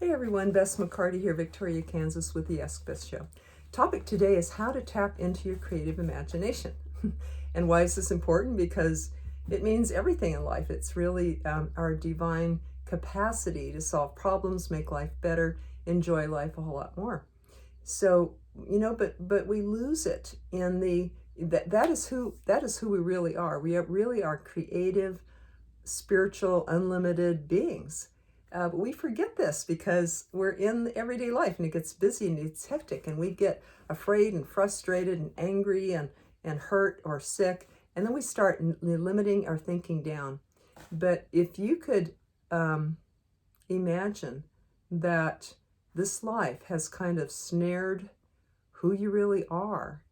Hey everyone, Bess McCarty here, Victoria, Kansas with the BESS Show. Topic today is how to tap into your creative imagination. And why is this important? Because it means everything in life. It's really our divine capacity to solve problems, make life better, enjoy life a whole lot more. So, but we lose it in that is who we really are. We really are creative, spiritual, unlimited beings. But we forget this because we're in everyday life and it gets busy and it's hectic and we get afraid and frustrated and angry and hurt or sick. And then we start limiting our thinking down. But if you could imagine that this life has kind of snared who you really are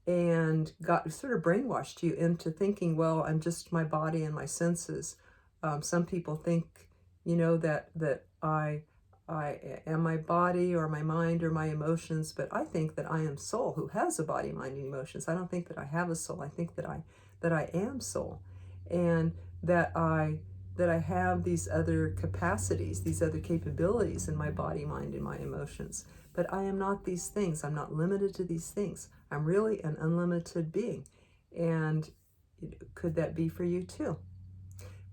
and got sort of brainwashed you into thinking, well, I'm just my body and my senses. Some people think, that I am my body or my mind or my emotions, but I think that I am soul who has a body, mind, and emotions. I don't think that I have a soul. I think that I am soul, and that I have these other capacities, these other capabilities in my body, mind, and my emotions. But I am not these things. I'm not limited to these things. I'm really an unlimited being. And could that be for you too?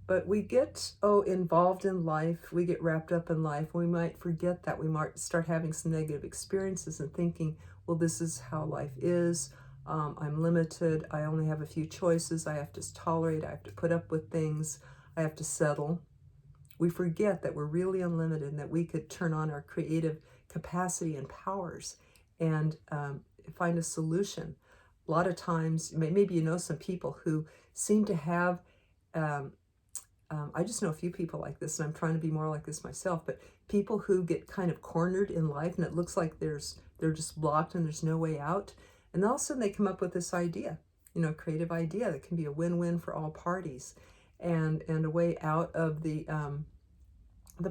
But we get involved in life, we get wrapped up in life, we might forget that. We might start having some negative experiences and thinking, well, this is how life is. I'm limited. I only have a few choices. I have to tolerate. I have to put up with things. I have to settle. We forget that we're really unlimited and that we could turn on our creative capacity and powers and find a solution. A lot of times, maybe you know some people who seem to have I just know a few people like this, and I'm trying to be more like this myself, but people who get kind of cornered in life and it looks like they're just blocked and there's no way out. And all of a sudden they come up with this idea, a creative idea that can be a win-win for all parties and a way out of the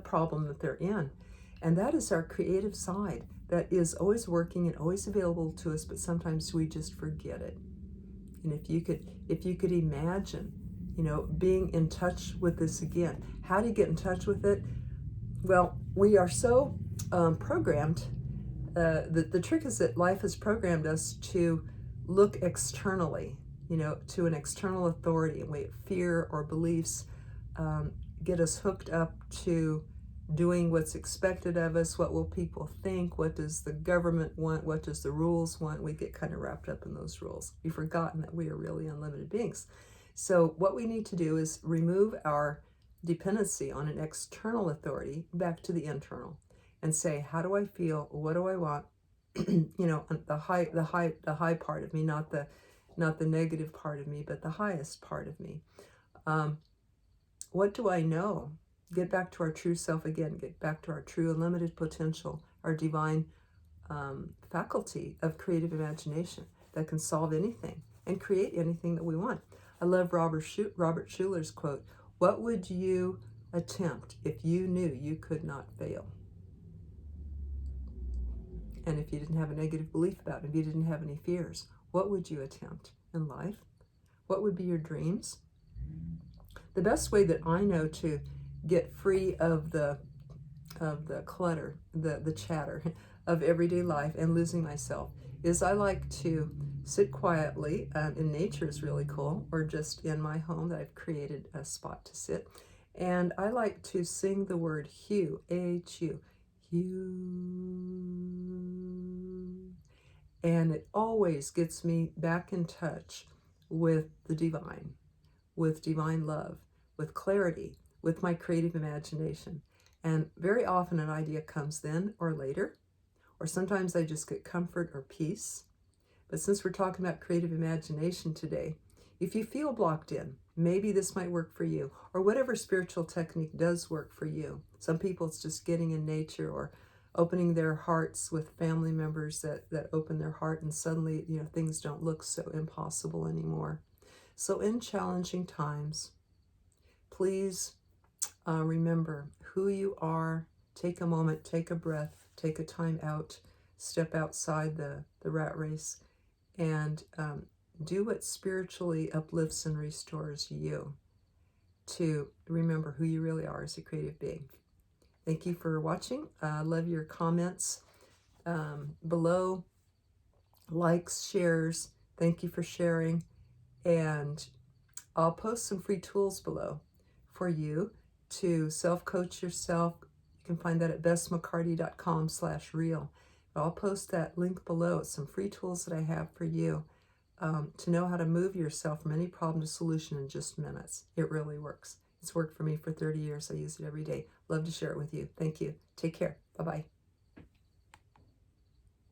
problem that they're in. And that is our creative side that is always working and always available to us, but sometimes we just forget it. And if you could imagine, being in touch with this again. How do you get in touch with it? Well, we are so programmed. The trick is that life has programmed us to look externally, to an external authority, and fear or beliefs get us hooked up to doing what's expected of us. What will people think? What does the government want? What does the rules want? We get kind of wrapped up in those rules. We've forgotten that we are really unlimited beings. So what we need to do is remove our dependency on an external authority back to the internal and say, how do I feel? What do I want? The high part of me, not the negative part of me, but the highest part of me. What do I know? Get back to our true self again. Get back to our true unlimited potential, our divine faculty of creative imagination that can solve anything and create anything that we want. I love Robert Schuller's quote, "What would you attempt if you knew you could not fail?" And if you didn't have a negative belief about it, if you didn't have any fears, what would you attempt in life? What would be your dreams? The best way that I know to get free of the clutter, the chatter of everyday life and losing myself is I like to sit quietly, and nature is really cool, or just in my home that I've created a spot to sit. And I like to sing the word hue, A-H-U, hue. And it always gets me back in touch with the divine, with divine love, with clarity, with my creative imagination. And very often an idea comes then or later, or sometimes I just get comfort or peace. But since we're talking about creative imagination today, if you feel blocked in, maybe this might work for you, or whatever spiritual technique does work for you. Some people it's just getting in nature or opening their hearts with family members that open their heart and suddenly, things don't look so impossible anymore. So in challenging times, please remember who you are. Take a moment, take a breath, take a time out, step outside the rat race, and do what spiritually uplifts and restores you to remember who you really are as a creative being. Thank you for watching. Love your comments below, likes, shares. Thank you for sharing. And I'll post some free tools below for you to self-coach yourself. You can find that at bessmccarty.com/real. But I'll post that link below. It's some free tools that I have for you to know how to move yourself from any problem to solution in just minutes. It really works. It's worked for me for 30 years. I use it every day. Love to share it with you. Thank you. Take care. Bye-bye.